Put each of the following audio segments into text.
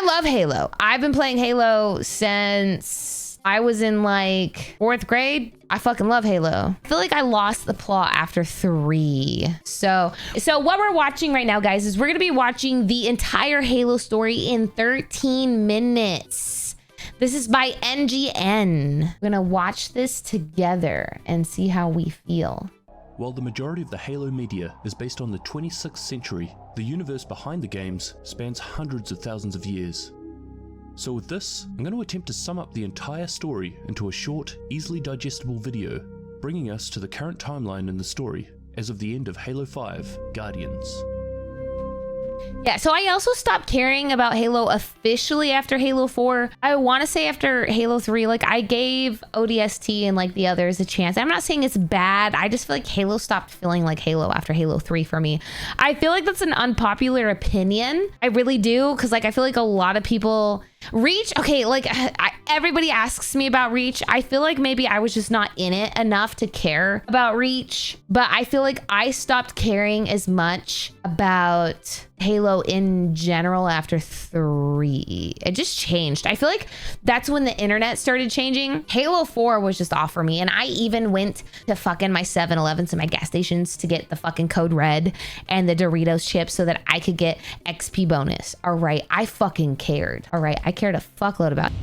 love Halo. I've been playing Halo since I was in like 4th grade. I fucking love Halo. I feel like I lost the plot after 3. So what we're watching right now, guys, is we're gonna be watching the entire Halo story in 13 minutes. This is by NGN. We're gonna watch this together and see how we feel. While the majority of the Halo media is based on the 26th century, the universe behind the games spans hundreds of thousands of years. So with this, I'm going to attempt to sum up the entire story into a short, easily digestible video, bringing us to the current timeline in the story as of the end of Halo 5 Guardians. Yeah, so I also stopped caring about Halo officially after Halo 4. I want to say after Halo 3, like I gave ODST and like the others a chance. I'm not saying it's bad. I just feel like Halo stopped feeling like Halo after Halo 3 for me. I feel like that's an unpopular opinion. I really do, because like I feel like a lot of people... Reach, okay, like everybody asks me about Reach. I feel like maybe I was just not in it enough to care about Reach, but I feel like I stopped caring as much about Halo in general after 3. It just changed. I feel like that's when the internet started changing. Halo 4 was just off for me, and I even went to fucking my 7-Elevens and my gas stations to get the fucking code red and the Doritos chips so that I could get XP bonus. All right, I fucking cared. All right, I cared a fuckload about it.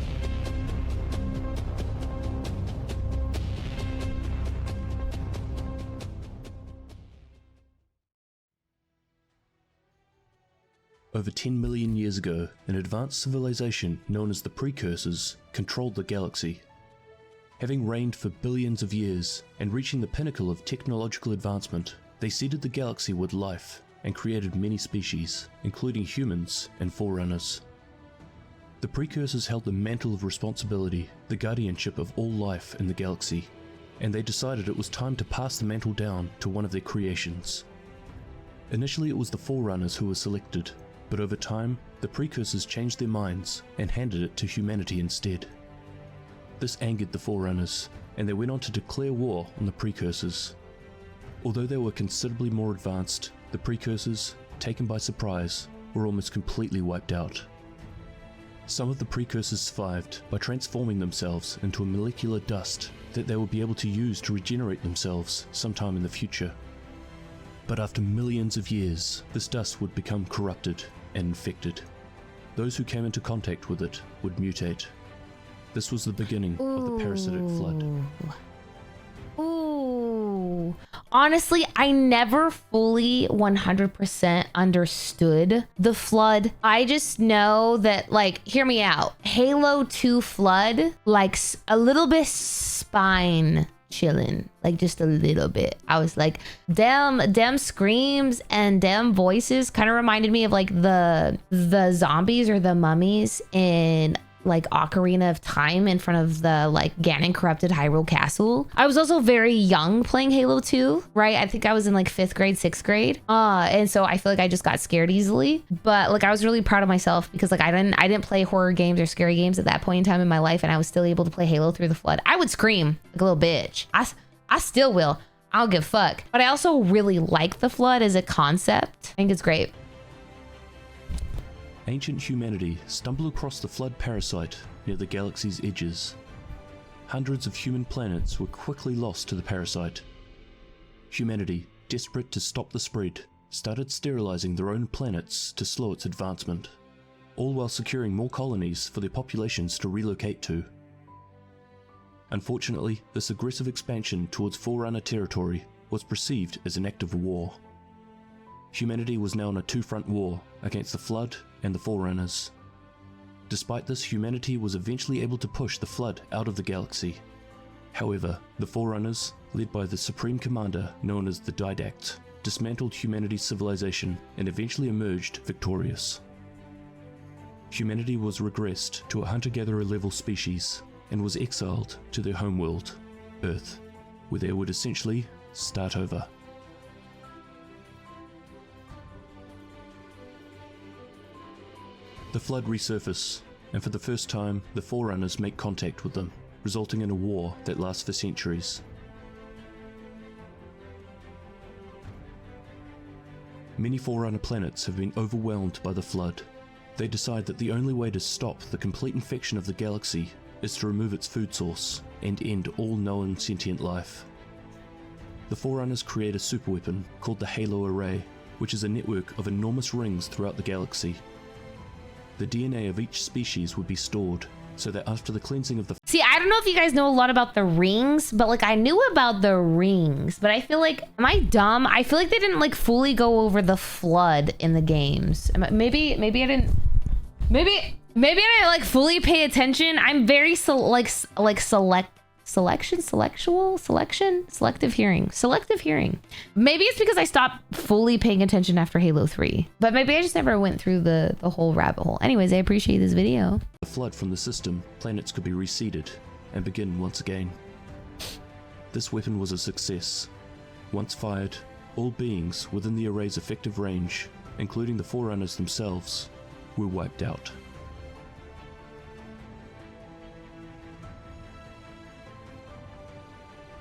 Over 10 million years ago, an advanced civilization known as the Precursors controlled the galaxy. Having reigned for billions of years and reaching the pinnacle of technological advancement, they seeded the galaxy with life and created many species, including humans and Forerunners. The Precursors held the mantle of responsibility, the guardianship of all life in the galaxy, and they decided it was time to pass the mantle down to one of their creations. Initially it was the Forerunners who were selected, but over time, the Precursors changed their minds and handed it to humanity instead. This angered the Forerunners, and they went on to declare war on the Precursors. Although they were considerably more advanced, the Precursors, taken by surprise, were almost completely wiped out. Some of the Precursors survived by transforming themselves into a molecular dust that they would be able to use to regenerate themselves sometime in the future. But after millions of years, this dust would become corrupted and infected. Those who came into contact with it would mutate. This was the beginning of the parasitic flood. Ooh. Honestly, I never fully 100% understood the flood. I just know that, like, hear me out. Halo 2 flood, like a little bit spine chilling, like just a little bit. I was like, damn screams and damn voices kind of reminded me of like the zombies or the mummies in like Ocarina of Time in front of the like Ganon corrupted Hyrule Castle. I was also very young playing Halo 2, right? I think I was in like 5th grade, 6th grade. And so I feel like I just got scared easily. But like I was really proud of myself because like I didn't play horror games or scary games at that point in time in my life, and I was still able to play Halo through the flood. I would scream like a little bitch. I still will. I don't give a fuck. But I also really like the flood as a concept. I think it's great. Ancient humanity stumbled across the flood parasite near the galaxy's edges. Hundreds of human planets were quickly lost to the parasite. Humanity, desperate to stop the spread, started sterilizing their own planets to slow its advancement, all while securing more colonies for their populations to relocate to. Unfortunately, this aggressive expansion towards Forerunner territory was perceived as an act of war. Humanity was now in a two-front war against the Flood and the Forerunners. Despite this, humanity was eventually able to push the Flood out of the galaxy. However, the Forerunners, led by the Supreme Commander known as the Didact, dismantled humanity's civilization and eventually emerged victorious. Humanity was regressed to a hunter-gatherer level species and was exiled to their homeworld, Earth, where they would essentially start over. The Flood resurface, and for the first time, the Forerunners make contact with them, resulting in a war that lasts for centuries. Many Forerunner planets have been overwhelmed by the Flood. They decide that the only way to stop the complete infection of the galaxy is to remove its food source and end all known sentient life. The Forerunners create a superweapon called the Halo Array, which is a network of enormous rings throughout the galaxy. The DNA of each species would be stored, so that after the cleansing of the... See, I don't know if you guys know a lot about the rings, but like I knew about the rings, but I feel like, am I dumb? I feel like they didn't like fully go over the flood in the games. Maybe I didn't, maybe I didn't like fully pay attention. I'm very selective hearing. Maybe it's because I stopped fully paying attention after Halo 3, but maybe I just never went through the whole rabbit hole. Anyways, I appreciate this video. The flood from the system, planets could be reseeded and begin once again. This weapon was a success. Once fired, all beings within the array's effective range, including the Forerunners themselves, were wiped out.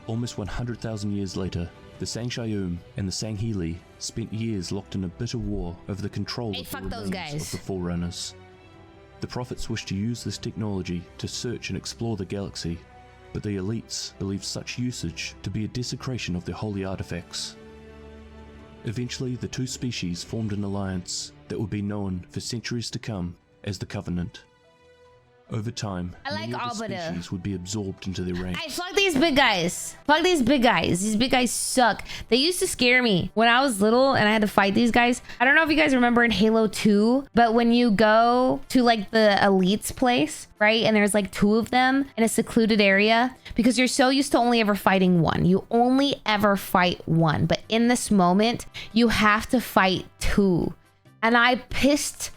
Almost 100,000 years later, the Sangshayum and the Sangheili spent years locked in a bitter war over the control of the remains of the Forerunners. The Prophets wished to use this technology to search and explore the galaxy, but the elites believed such usage to be a desecration of their holy artifacts. Eventually, the two species formed an alliance that would be known for centuries to come as the Covenant. Over time, many of the species would be absorbed into their ranks. Hey, fuck these big guys. Fuck these big guys. These big guys suck. They used to scare me when I was little and I had to fight these guys. I don't know if you guys remember in Halo 2, but when you go to like the elites place, right? And there's like two of them in a secluded area because you're so used to only ever fighting one. You only ever fight one. But in this moment, you have to fight two. And I pissed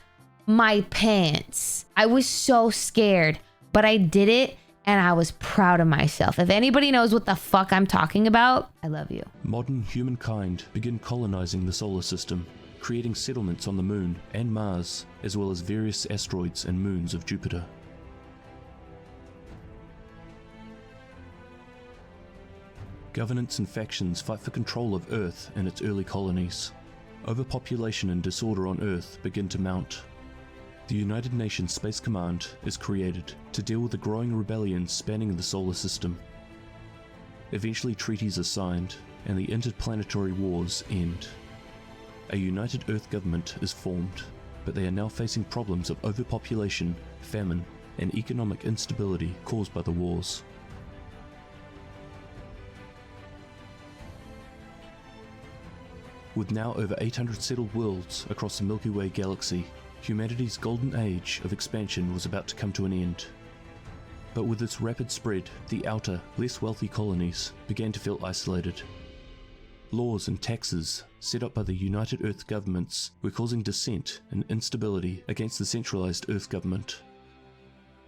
my pants. I was so scared, but I did it and I was proud of myself. If anybody knows what the fuck I'm talking about, I love you. Modern humankind began colonizing the solar system, creating settlements on the moon and Mars, as well as various asteroids and moons of Jupiter. Governments and factions fight for control of Earth and its early colonies. Overpopulation and disorder on Earth begin to mount. The United Nations Space Command is created to deal with the growing rebellions spanning the solar system. Eventually treaties are signed and the interplanetary wars end. A united Earth government is formed, but they are now facing problems of overpopulation, famine, and economic instability caused by the wars. With now over 800 settled worlds across the Milky Way galaxy, humanity's golden age of expansion was about to come to an end. But with its rapid spread, the outer, less wealthy colonies began to feel isolated. Laws and taxes set up by the United Earth governments were causing dissent and instability against the centralized Earth government.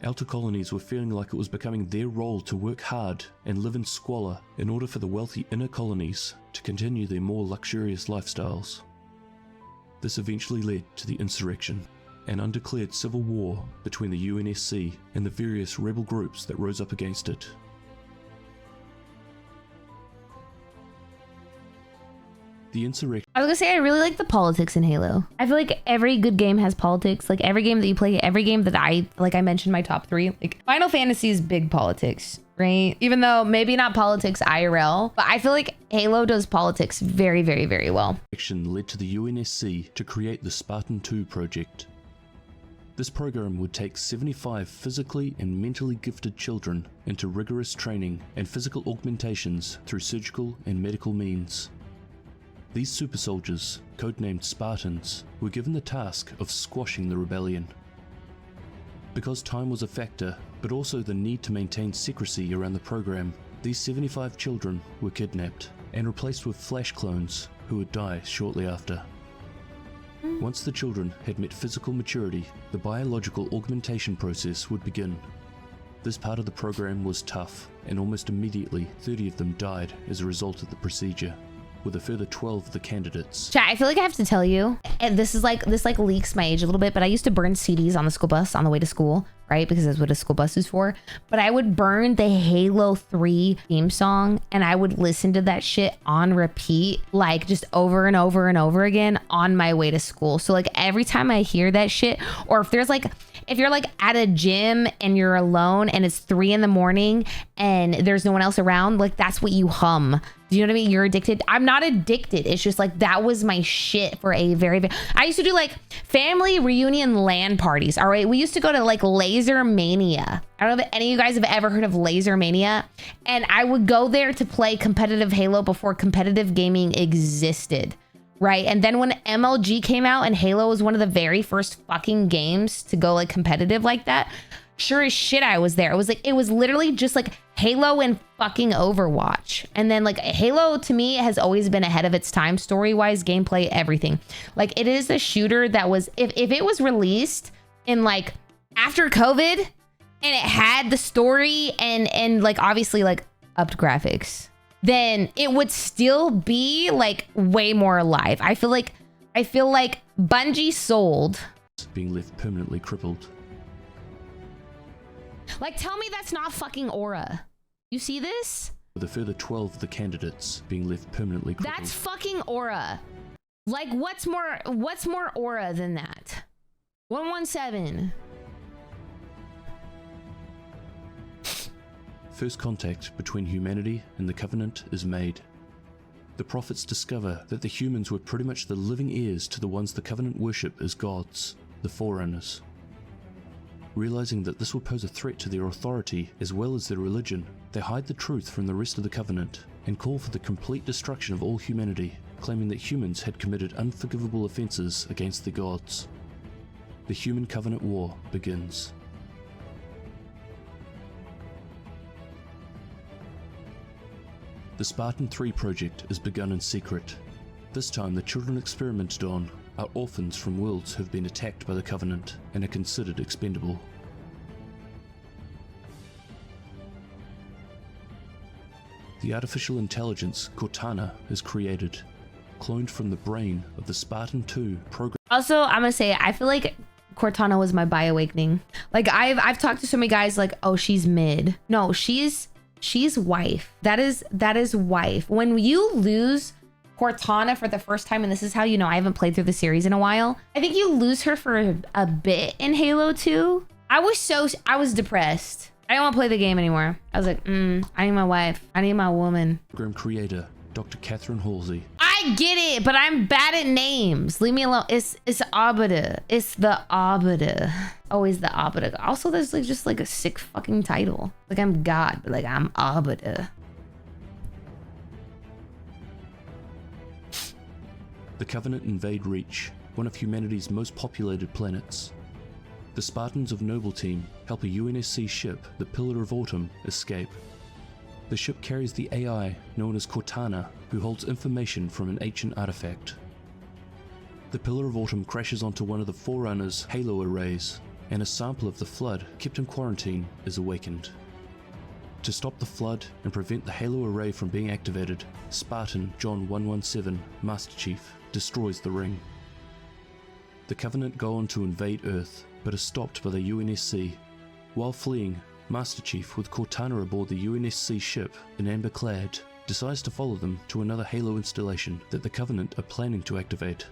Outer colonies were feeling like it was becoming their role to work hard and live in squalor in order for the wealthy inner colonies to continue their more luxurious lifestyles. This eventually led to the insurrection, an undeclared civil war between the UNSC and the various rebel groups that rose up against it. The insurrection... I was gonna say, I really like the politics in Halo. I feel like every good game has politics. Like every game that you play, every game that I mentioned my top 3, like Final Fantasy is big politics, right? Even though maybe not politics IRL, but I feel like Halo does politics very, very, very well. Led to the UNSC to create the Spartan 2 project. This program would take 75 physically and mentally gifted children into rigorous training and physical augmentations through surgical and medical means. These super soldiers, codenamed Spartans, were given the task of squashing the rebellion. Because time was a factor, but also the need to maintain secrecy around the program, these 75 children were kidnapped and replaced with flash clones who would die shortly after. Once the children had met physical maturity, the biological augmentation process would begin. This part of the program was tough, and almost immediately 30 of them died as a result of the procedure, with a further 12 of the candidates. Chat, I feel like I have to tell you, and this leaks my age a little bit, but I used to burn CDs on the school bus on the way to school, right? Because that's what a school bus is for. But I would burn the Halo 3 theme song and I would listen to that shit on repeat, like just over and over and over again on my way to school. So like every time I hear that shit, or if there's like, if you're like at a gym and you're alone and it's 3 in the morning and there's no one else around, like that's what you hum. Do you know what I mean? You're addicted. I'm not addicted. It's just like that was my shit for a very, I used to do like family reunion LAN parties. All right. We used to go to like Laser Mania. I don't know if any of you guys have ever heard of Laser Mania. And I would go there to play competitive Halo before competitive gaming existed. Right. And then when MLG came out and Halo was one of the very first fucking games to go like competitive like that, sure as shit I was there. It was literally just like Halo and fucking Overwatch. And then like Halo to me has always been ahead of its time, story-wise, gameplay, everything. Like it is a shooter that was, if it was released in like after COVID and it had the story and like obviously like upped graphics, then it would still be like way more alive. I feel like Bungie sold. Being left permanently crippled. Like, tell me that's not fucking aura. You see this? With a further 12 of the candidates being left permanently crippled. That's fucking aura. Like, what's more aura than that? 117. First contact between humanity and the Covenant is made. The prophets discover that the humans were pretty much the living heirs to the ones the Covenant worship as gods, the Forerunners. Realizing that this will pose a threat to their authority as well as their religion, they hide the truth from the rest of the Covenant and call for the complete destruction of all humanity, claiming that humans had committed unforgivable offenses against the gods. The Human Covenant War begins. The Spartan 3 project is begun in secret. This time the children experimented on are orphans from worlds who have been attacked by the Covenant and are considered expendable. The artificial intelligence Cortana is created, cloned from the brain of the Spartan 2 program. Also, I'm gonna say, I feel like Cortana was my bi-awakening. Like I've talked to so many guys like, oh, she's mid. No, she's wife. That is wife. When you lose Cortana for the first time, and this is how you know I haven't played through the series in a while, I think you lose her for a bit in Halo 2. I was depressed. I didn't want to play the game anymore. I was like, I need my wife. I need my woman. Program creator, Dr. Catherine Halsey. I get it, but I'm bad at names. Leave me alone. It's Abada. It's the Abada. Always the Abada. Also, there's like just like a sick fucking title. Like I'm God, but like I'm Abada. The Covenant invade Reach, one of humanity's most populated planets. The Spartans of Noble Team help a UNSC ship, the Pillar of Autumn, escape. The ship carries the AI known as Cortana, who holds information from an ancient artifact. The Pillar of Autumn crashes onto one of the Forerunners' Halo arrays, and a sample of the Flood kept in quarantine is awakened. To stop the Flood and prevent the Halo array from being activated, Spartan John 117, Master Chief, destroys the ring. The Covenant go on to invade Earth, but are stopped by the UNSC. While fleeing, Master Chief, with Cortana aboard the UNSC ship in amber clad, decides to follow them to another Halo installation that the Covenant are planning to activate.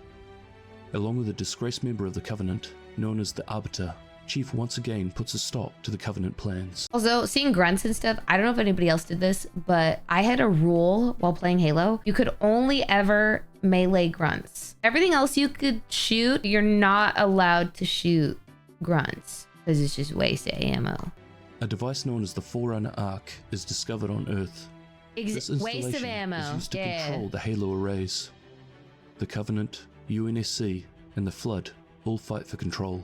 Along with a disgraced member of the Covenant, known as the Arbiter, Chief once again puts a stop to the Covenant plans. Also, seeing grunts and stuff, I don't know if anybody else did this, but I had a rule while playing Halo. You could only ever melee grunts. Everything else you could shoot, you're not allowed to shoot grunts because it's just wasted ammo. A device known as the Forerunner Arc is discovered on Earth. This Waste of ammo. is used to control the Halo arrays. The Covenant, UNSC, and the Flood all fight for control.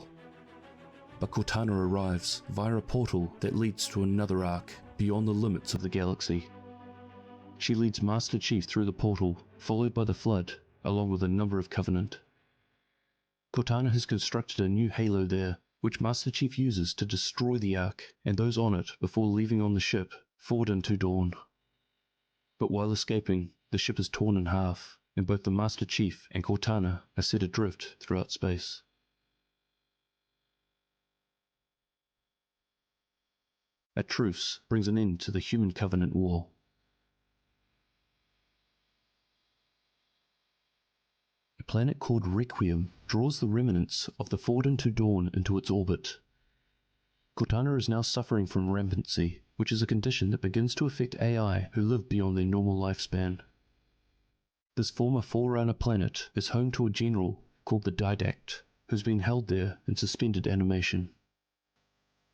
But Cortana arrives via a portal that leads to another arc beyond the limits of the galaxy. She leads Master Chief through the portal, followed by the Flood, along with a number of Covenant. Cortana has constructed a new Halo there, which Master Chief uses to destroy the Ark and those on it before leaving on the ship, forward into dawn. But while escaping, the ship is torn in half, and both the Master Chief and Cortana are set adrift throughout space. A truce brings an end to the Human Covenant War. A planet called Requiem draws the remnants of the Forward into Dawn into its orbit. Cortana is now suffering from rampancy, which is a condition that begins to affect AI who live beyond their normal lifespan. This former Forerunner planet is home to a general called the Didact, who's been held there in suspended animation.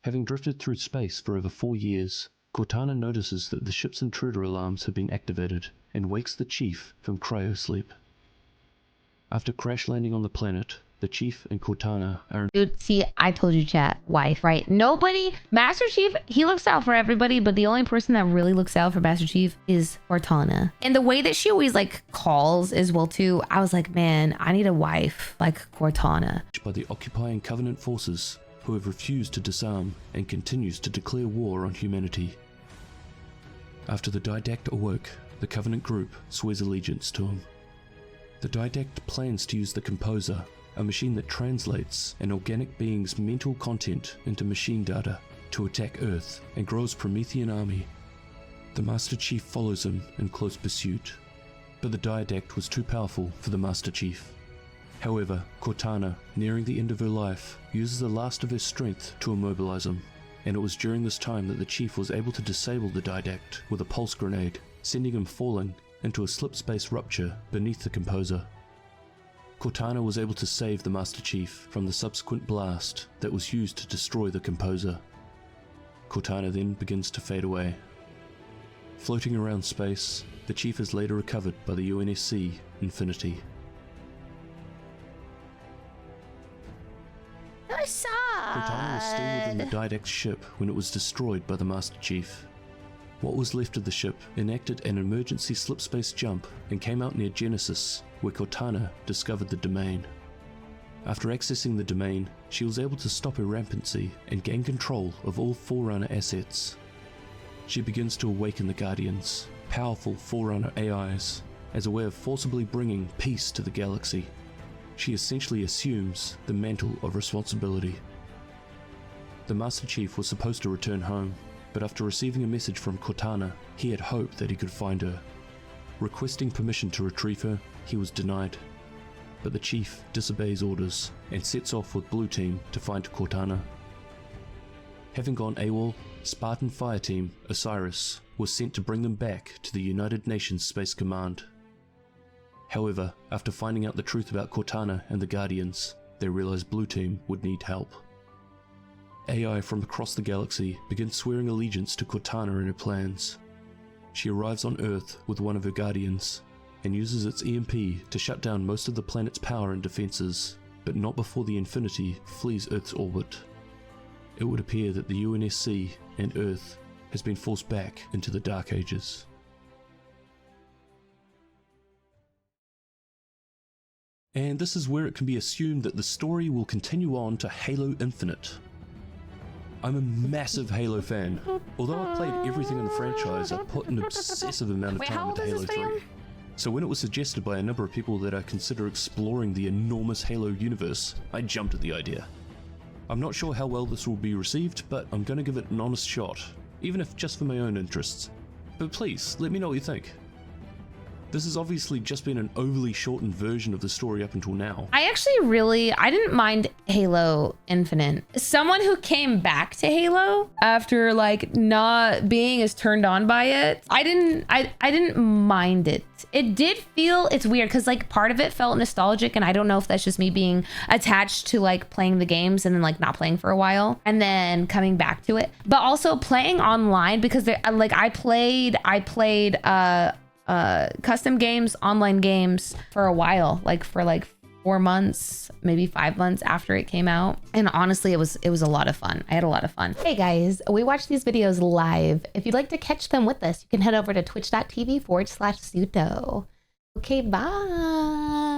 Having drifted through space for over 4 years, Cortana notices that the ship's intruder alarms have been activated and wakes the Chief from cryosleep. After crash landing on the planet, the Chief and Cortana are... Dude, see, I told you, chat, wife, right? Nobody, Master Chief, he looks out for everybody, but the only person that really looks out for Master Chief is Cortana. And the way that she always like calls as well too, I was like, man, I need a wife like Cortana. ...by the occupying Covenant forces, who have refused to disarm and continues to declare war on humanity. After the Didact awoke, the Covenant group swears allegiance to him. The Didact plans to use the Composer, a machine that translates an organic being's mental content into machine data, to attack Earth and grow his Promethean army. The Master Chief follows him in close pursuit, but the Didact was too powerful for the Master Chief. However, Cortana, nearing the end of her life, uses the last of her strength to immobilize him, and it was during this time that the Chief was able to disable the Didact with a pulse grenade, sending him falling into a slip-space rupture beneath the Composer. Cortana was able to save the Master Chief from the subsequent blast that was used to destroy the Composer. Cortana then begins to fade away. Floating around space, the Chief is later recovered by the UNSC Infinity. Cortana was still within the Didact ship when it was destroyed by the Master Chief. What was left of the ship enacted an emergency slip-space jump and came out near Genesis, where Cortana discovered the domain. After accessing the domain, she was able to stop her rampancy and gain control of all Forerunner assets. She begins to awaken the Guardians, powerful Forerunner AIs, as a way of forcibly bringing peace to the galaxy. She essentially assumes the mantle of responsibility. The Master Chief was supposed to return home, but after receiving a message from Cortana, he had hoped that he could find her. Requesting permission to retrieve her, he was denied. But the Chief disobeys orders and sets off with Blue Team to find Cortana. Having gone AWOL, Spartan Fire Team Osiris was sent to bring them back to the United Nations Space Command. However, after finding out the truth about Cortana and the Guardians, they realized Blue Team would need help. AI from across the galaxy begins swearing allegiance to Cortana and her plans. She arrives on Earth with one of her Guardians, and uses its EMP to shut down most of the planet's power and defenses, but not before the Infinity flees Earth's orbit. It would appear that the UNSC and Earth has been forced back into the Dark Ages. And this is where it can be assumed that the story will continue on to Halo Infinite. I'm a massive Halo fan. Although I've played everything in the franchise, I've put an obsessive amount of time into Halo 3. So when it was suggested by a number of people that I consider exploring the enormous Halo universe, I jumped at the idea. I'm not sure how well this will be received, but I'm going to give it an honest shot, even if just for my own interests. But please, let me know what you think. This has obviously just been an overly shortened version of the story up until now. I didn't mind Halo Infinite. Someone who came back to Halo after like not being as turned on by it, I didn't mind it. It did feel, it's weird because like part of it felt nostalgic, and I don't know if that's just me being attached to like playing the games and then like not playing for a while and then coming back to it, but also playing online because like I played custom games, online games for a while, like for like 4 months, maybe 5 months after it came out. And honestly, it was a lot of fun. I had a lot of fun. Hey guys, we watch these videos live. If you'd like to catch them with us, you can head over to twitch.tv/Suto. Okay, bye.